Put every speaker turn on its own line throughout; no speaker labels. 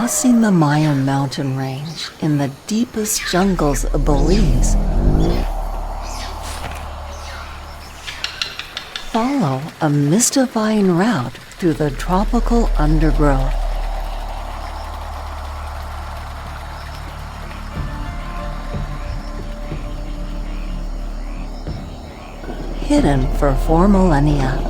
crossing the Mayan mountain range in the deepest jungles of Belize. Follow a mystifying route through the tropical undergrowth. Hidden for 4 millennia.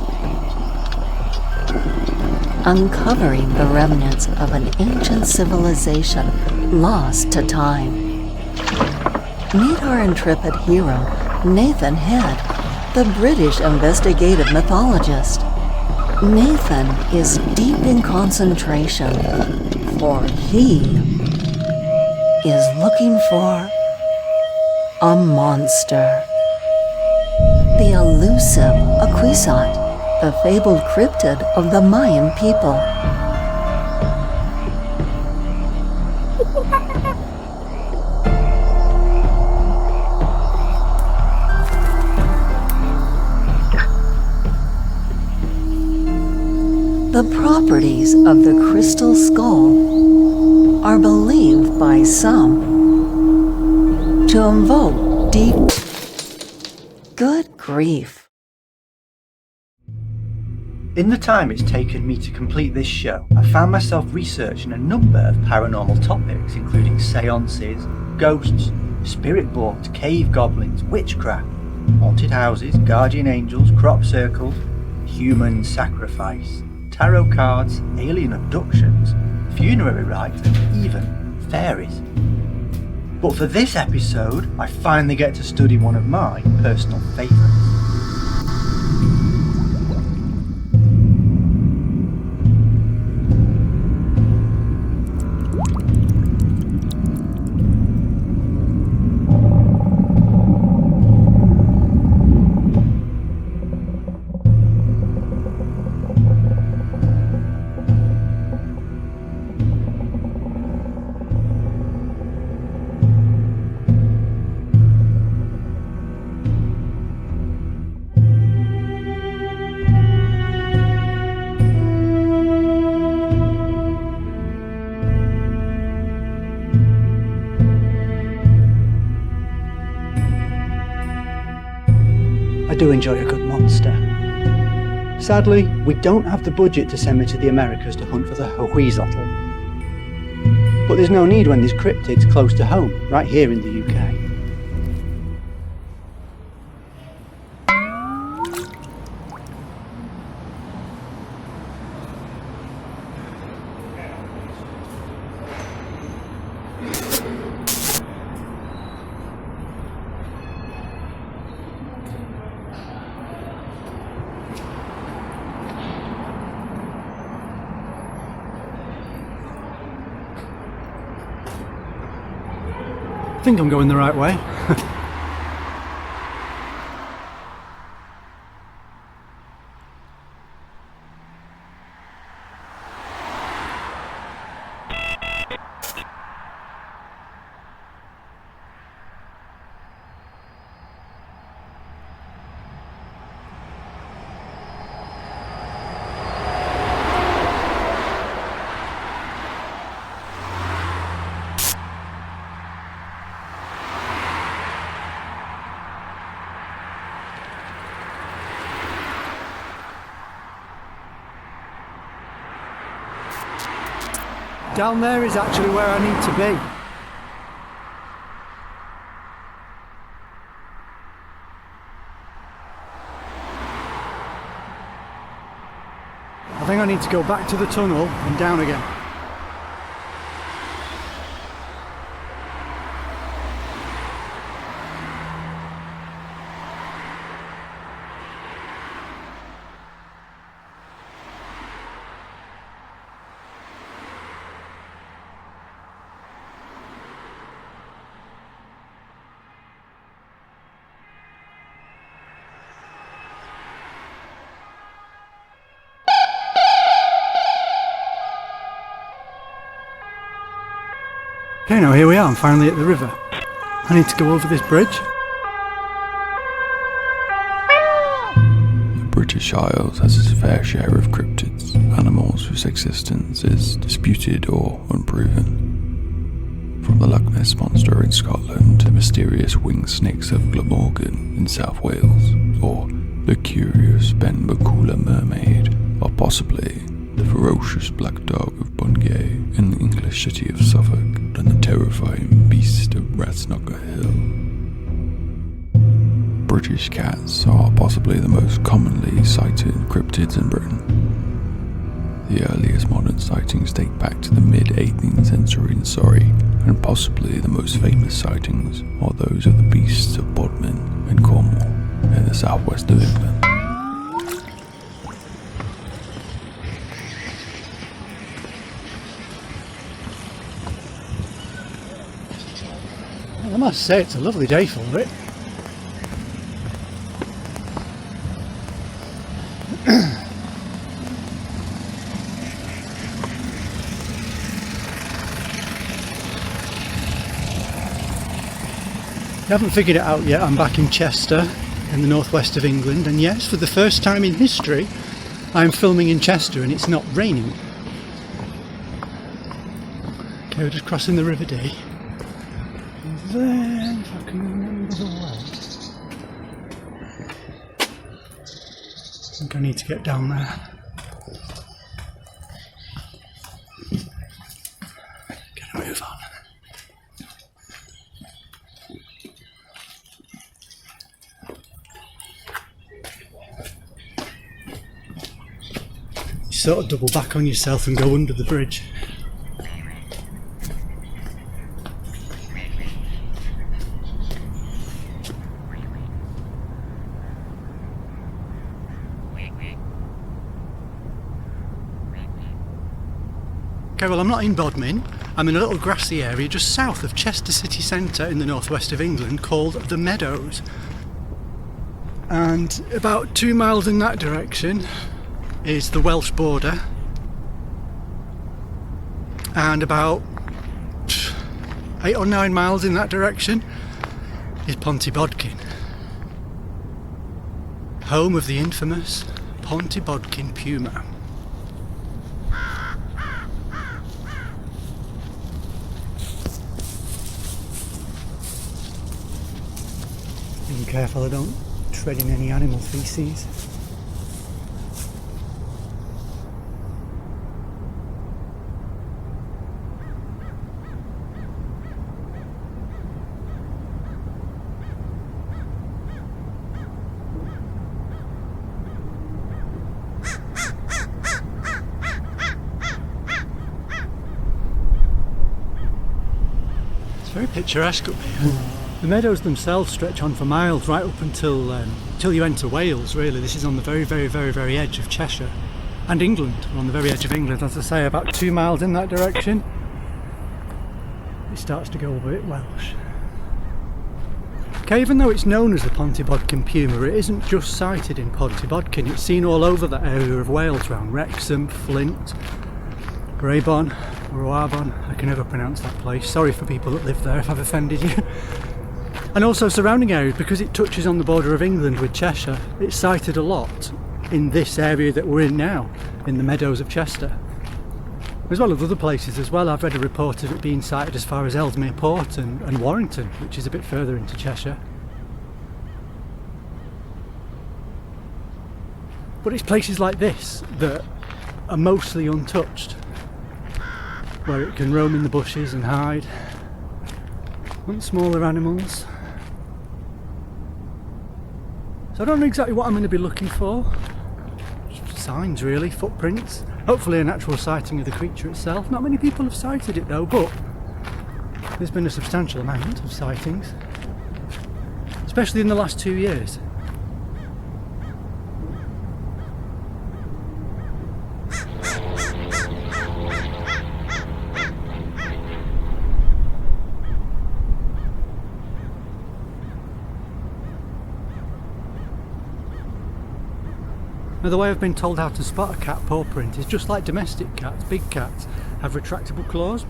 Uncovering the remnants of an ancient civilization lost to time. Meet our intrepid hero, Nathan Head, the British investigative mythologist. Nathan is deep in concentration, for he is looking for a monster. The elusive Aquisat, the fabled cryptid of the Mayan people. The properties of the crystal skull are believed by some to invoke deep... Good grief.
In the time it's taken me to complete this show, I found myself researching a number of paranormal topics, including seances, ghosts, spirit boards, cave goblins, witchcraft, haunted houses, guardian angels, crop circles, human sacrifice, tarot cards, alien abductions, funerary rites, and even fairies. But for this episode, I finally get to study one of my personal favourites. I do enjoy a good monster. Sadly, we don't have the budget to send me to the Americas to hunt for the Huizotl. But there's no need when there's cryptids close to home, right here in the UK.
I think I'm going the right way. Down there is actually where I need to be. I think I need to go back to the tunnel and down again. Okay, now here we are, I'm finally at the river. I need to go over this bridge.
The British Isles has its fair share of cryptids. animals whose existence is disputed or unproven. From the Loch Ness Monster in Scotland to mysterious winged snakes of Glamorgan in South Wales, or the curious Benbecula mermaid, or possibly the ferocious black dog of Bungay in the English city of Suffolk, and the terrifying beast of Rathsnocker Hill. British cats are possibly the most commonly sighted cryptids in Britain. The earliest modern sightings date back to the mid-18th century in Surrey, and possibly the most famous sightings are those of the beasts of Bodmin and Cornwall in the southwest of England.
I must say it's a lovely day for it. If you haven't figured it out yet, I'm back in Chester in the northwest of England, and yes, for the first time in history I'm filming in Chester and it's not raining. Okay, we're just crossing the River Dee. And then, if I can remember the way, I think I need to get down there. Get a move on. Sort of double back on yourself and go under the bridge. Okay, well, I'm not in Bodmin. I'm in a little grassy area just south of Chester city centre in the northwest of England called the Meadows. And about 2 miles in that direction is the Welsh border, and about 8 or 9 miles in that direction is Pontybodkin, home of the infamous Pontybodkin puma. Be careful I don't tread in any animal feces. Very picturesque up here. The meadows themselves stretch on for miles right up until you enter Wales, really. This is on the very edge of Cheshire and England. We're on the very edge of England, as I say, about 2 miles in that direction. It starts to go a bit Welsh. Okay, even though it's known as the Pontybodkin puma, it isn't just sighted in Pontybodkin. It's seen all over that area of Wales, around Wrexham, Flint, Braybon, or Warbon. I can never pronounce that place. Sorry for people that live there if I've offended you. And also surrounding areas, because it touches on the border of England with Cheshire. It's sighted a lot in this area that we're in now, in the Meadows of Chester. As well as other places as well. I've read a report of it being sighted as far as Ellesmere Port and Warrington, which is a bit further into Cheshire. But it's places like this that are mostly untouched, where it can roam in the bushes and hide, hunt smaller animals. So I don't know exactly what I'm going to be looking for. Just signs really, footprints, hopefully an actual sighting of the creature itself. Not many people have sighted it though, but there's been a substantial amount of sightings, especially in the last 2 years. Now, the way I've been told how to spot a cat paw print is just like domestic cats. Big cats have retractable claws,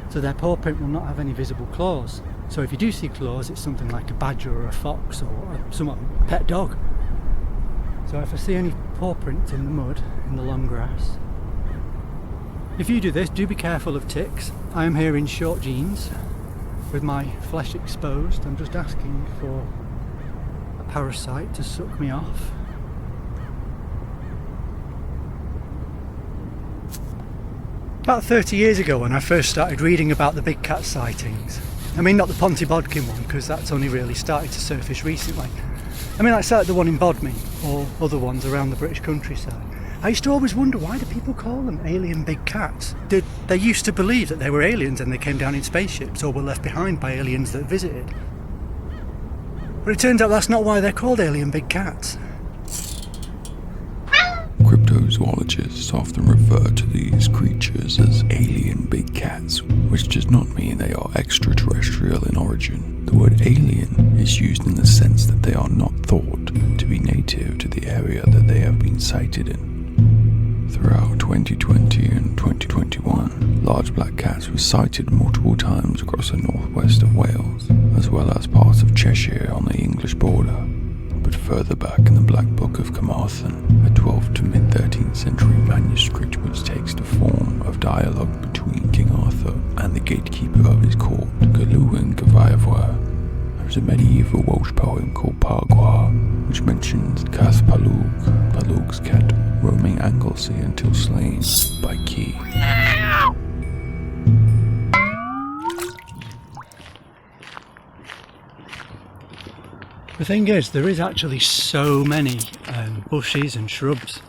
so their paw print will not have any visible claws. So if you do see claws, it's something like a badger or a fox or a pet dog. So if I see any paw prints in the mud, in the long grass, If you do this, do be careful of ticks. I am here in short jeans with my flesh exposed. I'm just asking for a parasite to suck me off. About 30 years ago, when I first started reading about the big cat sightings, I mean not the Pontybodkin one, because that's only really started to surface recently. I mean like the one in Bodmin, or other ones around the British countryside. I used to always wonder, why do people call them alien big cats? Did they used to believe that they were aliens and they came down in spaceships or were left behind by aliens that visited? But it turns out that's not why they're called alien big cats.
Cryptozoologists often refer to these creatures as alien big cats, which does not mean they are extraterrestrial in origin. The word alien is used in the sense that they are not thought to be native to the area that they have been sighted in. Throughout 2020 and 2021, large black cats were sighted multiple times across the northwest of Wales, as well as parts of Cheshire on the English border. But further back in the Black Book of Carmarthen, a 12th to mid-13th century manuscript which takes the form of dialogue between King Arthur and the gatekeeper of his court, Galwyn Gyfaelfawr. There is a medieval Welsh poem called Pargwar, which mentions Cath Palwg, Palwg's cat, roaming Anglesey until slain by Key.
The thing is, there is actually so many bushes and shrubs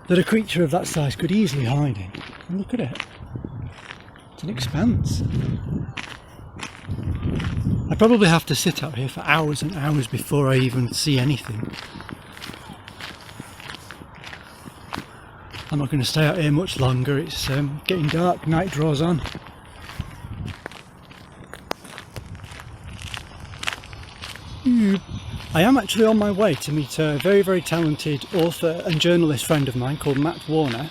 that a creature of that size could easily hide in. And look at it. It's an expanse. I'd probably have to sit out here for hours and hours before I even see anything. I'm not going to stay out here much longer. It's getting dark, night draws on. I am actually on my way to meet a very, very talented author and journalist friend of mine called Matt Warner,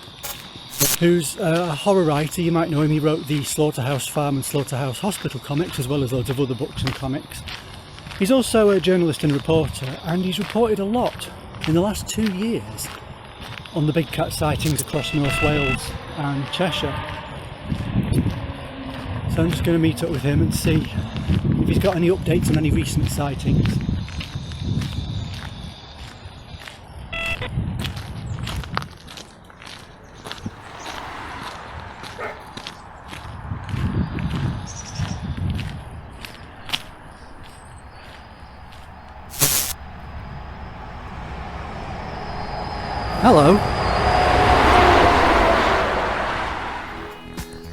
who's a horror writer. You might know him. He wrote the Slaughterhouse Farm and Slaughterhouse Hospital comics, as well as loads of other books and comics. He's also a journalist and reporter, and he's reported a lot in the last 2 years on the big cat sightings across North Wales and Cheshire. So I'm just going to meet up with him and see if he's got any updates on any recent sightings. Hello.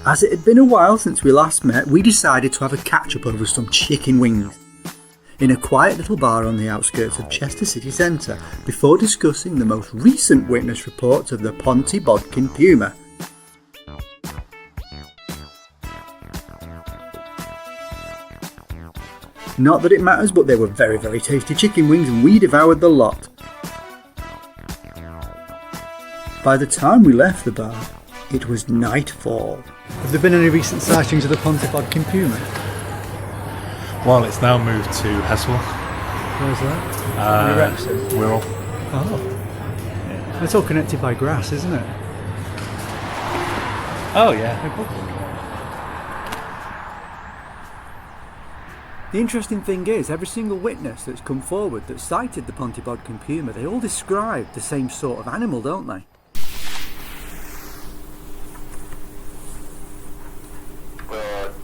As it had been a while since we last met, we decided to have a catch-up over some chicken wings in a quiet little bar on the outskirts of Chester city centre before discussing the most recent witness reports of the Pontybodkin puma. Not that it matters, but they were very, very tasty chicken wings and we devoured the lot. By the time we left the bar, it was nightfall.
Have there been any recent sightings of the Pontybodkin puma?
Well, it's now moved to Hessel.
Where's that?
Wirral.
Oh. It's all connected by grass, isn't it?
Oh, yeah.
The interesting thing is, every single witness that's come forward that cited the Pontybodkin puma, they all describe the same sort of animal, don't they?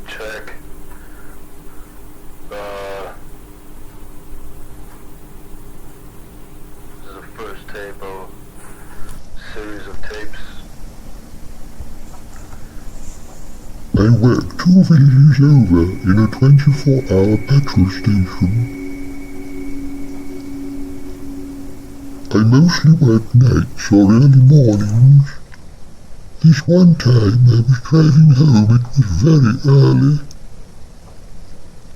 Check. This is the first tape of a series of tapes.
I work 2 villages over in a 24-hour petrol station. I mostly work nights or early mornings. This one time I was driving home, it was very early.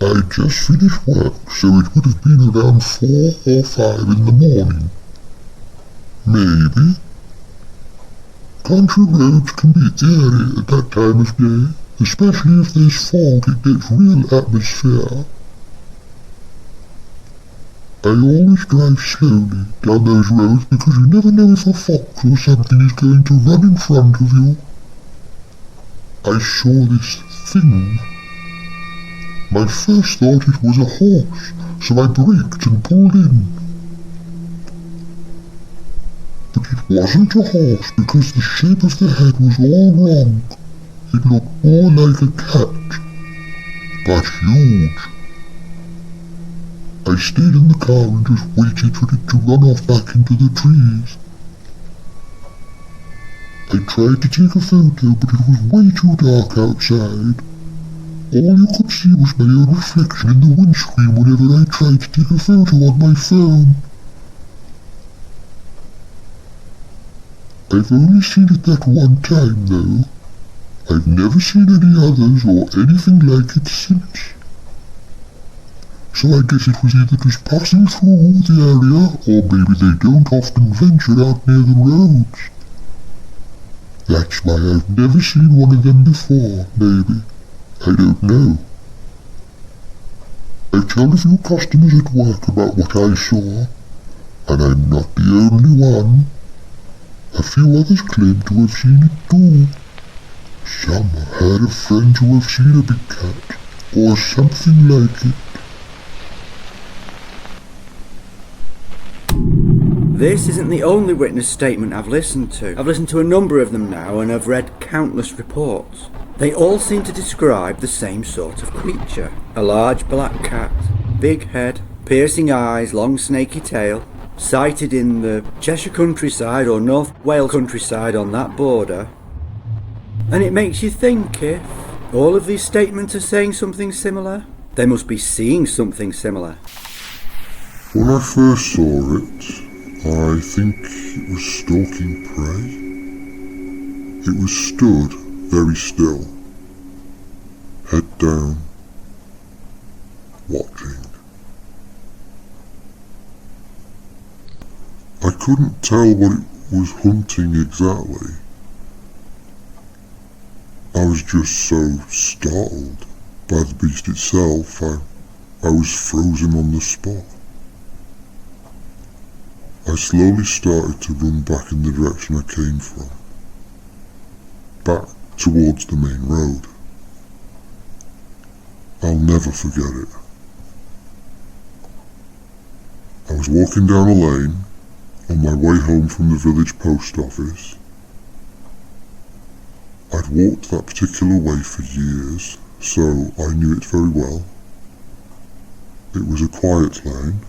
I'd just finished work, so it would have been around 4 or 5 in the morning. Maybe. Country roads can be eerie at that time of day, especially if there's fog. It gets real atmosphere. I always drive slowly down those roads because you never know if a fox or something is going to run in front of you. I saw this thing. My first thought it was a horse, so I braked and pulled in. But it wasn't a horse because the shape of the head was all wrong. It looked more like a cat, but huge. I stayed in the car and just waited for it to run off back into the trees. I tried to take a photo, but it was way too dark outside. All you could see was my own reflection in the windscreen whenever I tried to take a photo on my phone. I've only seen it that one time though. I've never seen any others or anything like it since. So I guess it was either just passing through the area, or maybe they don't often venture out near the roads. That's why I've never seen one of them before, maybe. I don't know. I've told a few customers at work about what I saw, and I'm not the only one. A few others claim to have seen it too. Some have heard of friends who have seen a big cat, or something like it.
This isn't the only witness statement I've listened to. I've listened to a number of them now and I've read countless reports. They all seem to describe the same sort of creature. A large black cat, big head, piercing eyes, long snaky tail, sighted in the Cheshire countryside or North Wales countryside on that border. And it makes you think, if all of these statements are saying something similar, they must be seeing something similar.
When I first saw it, I think it was stalking prey. It was stood very still, head down, watching. I couldn't tell what it was hunting exactly. I was just so startled by the beast itself, I was frozen on the spot. I slowly started to run back in the direction I came from, back towards the main road. I'll never forget it. I was walking down a lane on my way home from the village post office. I'd walked that particular way for years, so I knew it very well. It was a quiet lane,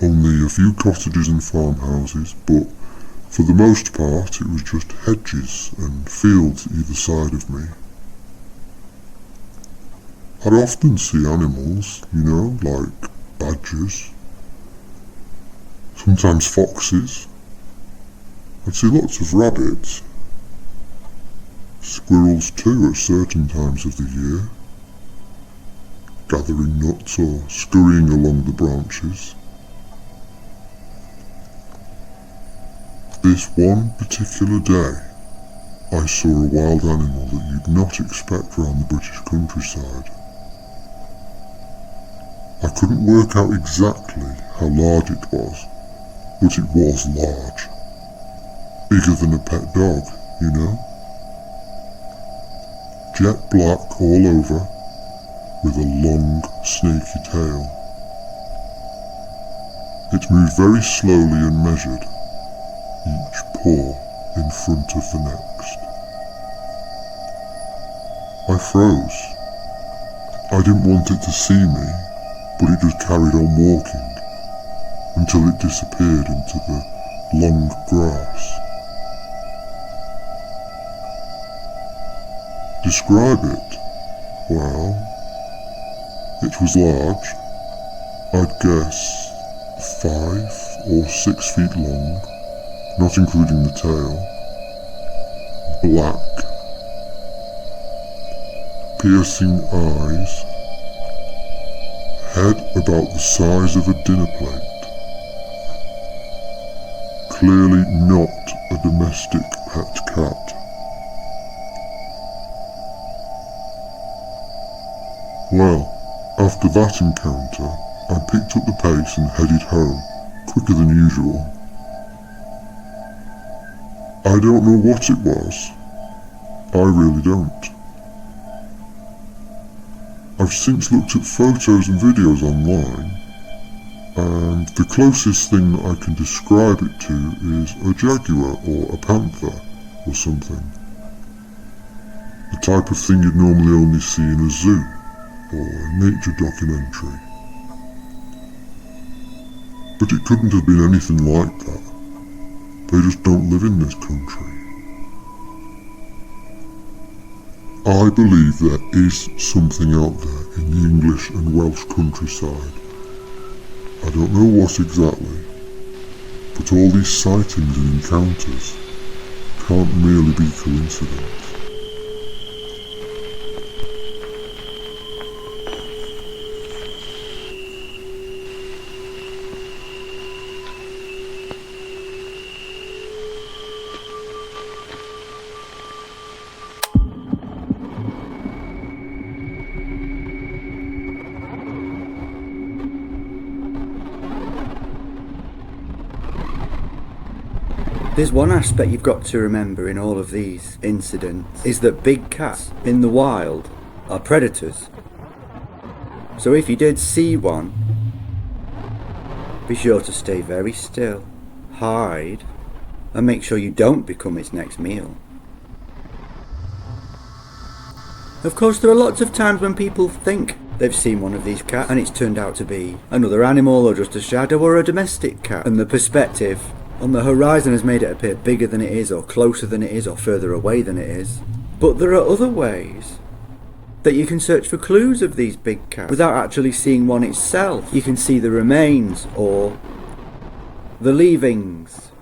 only a few cottages and farmhouses, but for the most part it was just hedges and fields either side of me. I'd often see animals, like badgers, sometimes foxes. I'd see lots of rabbits, squirrels too at certain times of the year, gathering nuts or scurrying along the branches. This one particular day, I saw a wild animal that you'd not expect around the British countryside. I couldn't work out exactly how large it was, but it was large. Bigger than a pet dog, Jet black all over, with a long, snaky tail. It moved very slowly and measured, each paw in front of the next. I froze. I didn't want it to see me, but it just carried on walking until it disappeared into the long grass. Describe it? Well, it was large. I'd guess 5 or 6 feet long, not including the tail. Black, piercing eyes, head about the size of a dinner plate. Clearly not a domestic pet cat. Well, after that encounter, I picked up the pace and headed home, quicker than usual. I don't know what it was. I really don't. I've since looked at photos and videos online, and the closest thing that I can describe it to is a jaguar or a panther or something. The type of thing you'd normally only see in a zoo or a nature documentary. But it couldn't have been anything like that. They just don't live in this country. I believe there is something out there in the English and Welsh countryside. I don't know what exactly, but all these sightings and encounters can't merely be coincidence.
There's one aspect you've got to remember in all of these incidents, is that big cats in the wild are predators. So if you did see one, be sure to stay very still, hide, and make sure you don't become its next meal. Of course, there are lots of times when people think they've seen one of these cats and it's turned out to be another animal or just a shadow or a domestic cat, and the perspective on the horizon has made it appear bigger than it is, or closer than it is, or further away than it is. But there are other ways that you can search for clues of these big cats without actually seeing one itself. You can see the remains or the leavings.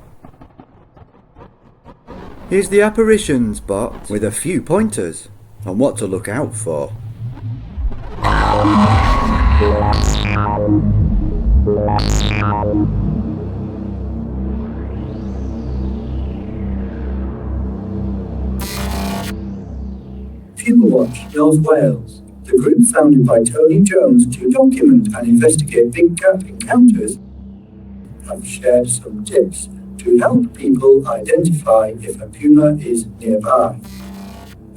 Here's the Apparitions bot with a few pointers on what to look out for.
Watch, North Wales, the group founded by Tony Jones to document and investigate big cat encounters, have shared some tips to help people identify if a puma is nearby.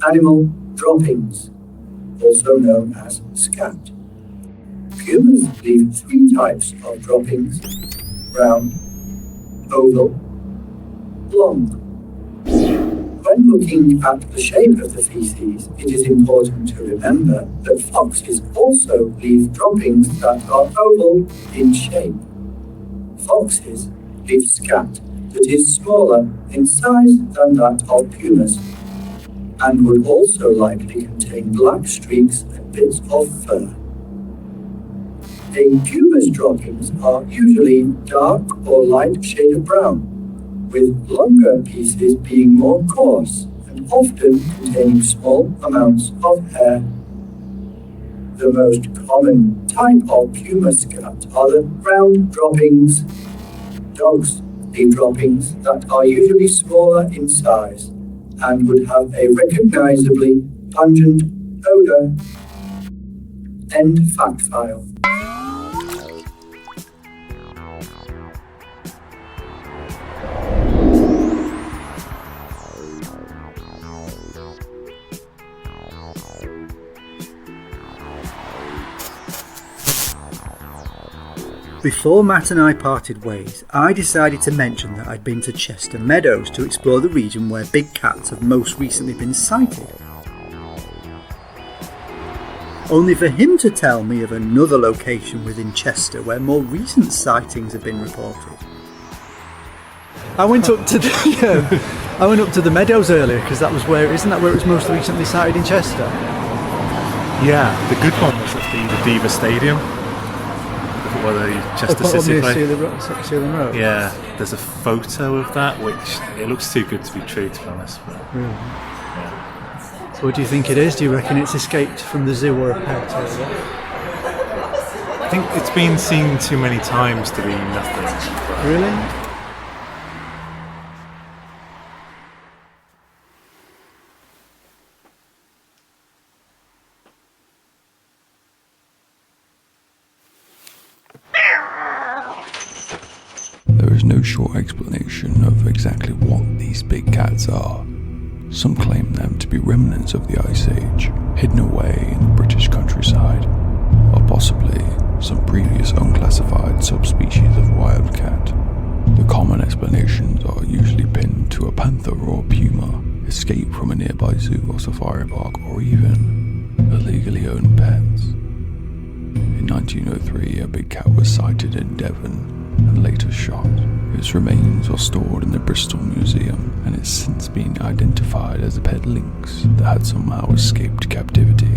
Animal droppings, also known as scat. Pumas leave three types of droppings: round, oval, long. When looking at the shape of the feces, it is important to remember that foxes also leave droppings that are oval in shape. Foxes leave scat that is smaller in size than that of pumas, and would also likely contain black streaks and bits of fur. A puma's droppings are usually dark or light shade of brown, with longer pieces being more coarse and often containing small amounts of hair. The most common type of puma scat are the round droppings. Dogs leave droppings that are usually smaller in size and would have a recognizably pungent odor. End fact file.
Before Matt and I parted ways, I decided to mention that I'd been to Chester Meadows to explore the region where big cats have most recently been sighted. Only for him to tell me of another location within Chester where more recent sightings have been reported.
I went up to the Meadows earlier because that was isn't that where it was most recently sighted in Chester?
Yeah, the good one was at the Diva Stadium. Or the Chester City play.
Sealand Road.
Yeah, there's a photo of that which it looks too good to be true, to be honest. But,
really?
Yeah.
So what do you think it is? Do you reckon it's escaped from the zoo or a pet?
I think it's been seen too many times to be nothing.
Really?
There is no short explanation of exactly what these big cats are, Some claim them to be remnants of the Ice Age, hidden away in the British countryside, or possibly some previous unclassified subspecies of wildcat. The common explanations are usually pinned to a panther or puma, escaped from a nearby zoo or safari park, or even illegally owned pets. In 1903, a big cat was sighted in Devon and later shot. Its remains are stored in the Bristol Museum, and it's since been identified as a pet lynx that had somehow escaped captivity.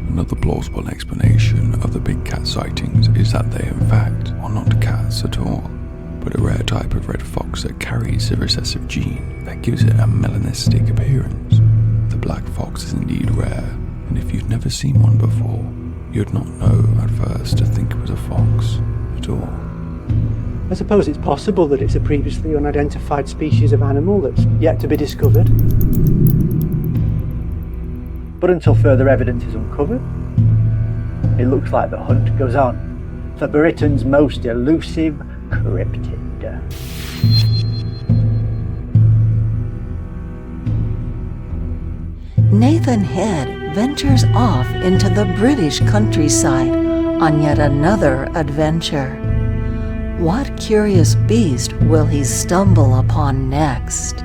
Another plausible explanation of the big cat sightings is that they in fact are not cats at all, but a rare type of red fox that carries the recessive gene that gives it a melanistic appearance. The black fox is indeed rare, and if you've never seen one before, you'd not know at first to think it was a fox at all.
I suppose it's possible that it's a previously unidentified species of animal that's yet to be discovered.
But until further evidence is uncovered, it looks like the hunt goes on for Britain's most elusive cryptid.
Nathan Head ventures off into the British countryside on yet another adventure. What curious beast will he stumble upon next?